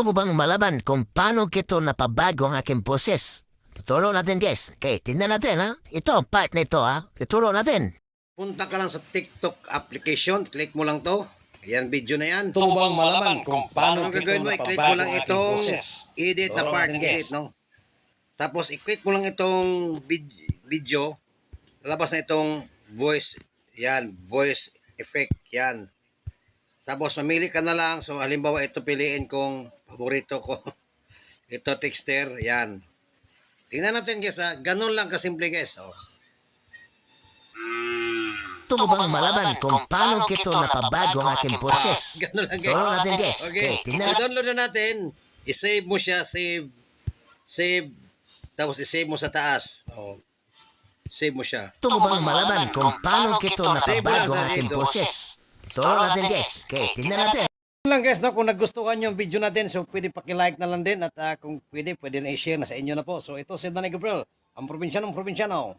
Gusto mo bang malaman kung paano kito napabago ang aking boses? Tuturo natin guys. Okay, tingnan natin ha. Ito ang part na ito ha. Tuturo natin. Punta ka lang sa TikTok application, click mo lang to. Ayan, video na yan. Gusto mo bang malaman kung So, paano ang gagawin mo, i-click mo lang itong edit na part, edit, no? Tapos, i-click mo lang itong video. Lalabas na itong voice, yan, voice effect, yan. Tapos, mamili ka na lang. So, halimbawa, ito piliin kong paborito ko. Ito, texter, yan. Tingnan natin, guys, ha. Ganun lang kasimple, guys. Oh. Gusto mo bang malaman kung paano kito napabago ang aking boses? Ganun lang, guys. Tuturo natin guys. Okay, Okay, tingnan so download na natin. I-save mo siya, save. Tapos i-save mo sa taas. Oh. Save mo siya. Gusto mo bang malaman kung paano kito napabago ang aking boses? Tuturo natin guys. Okay, tingnan natin. Yun lang guys, no? Kung nagustuhan yung video natin, so pwede paki-like na lang din at kung pwede na i-share na sa inyo na po. So ito si Danny Gabriel, ang probinsyano.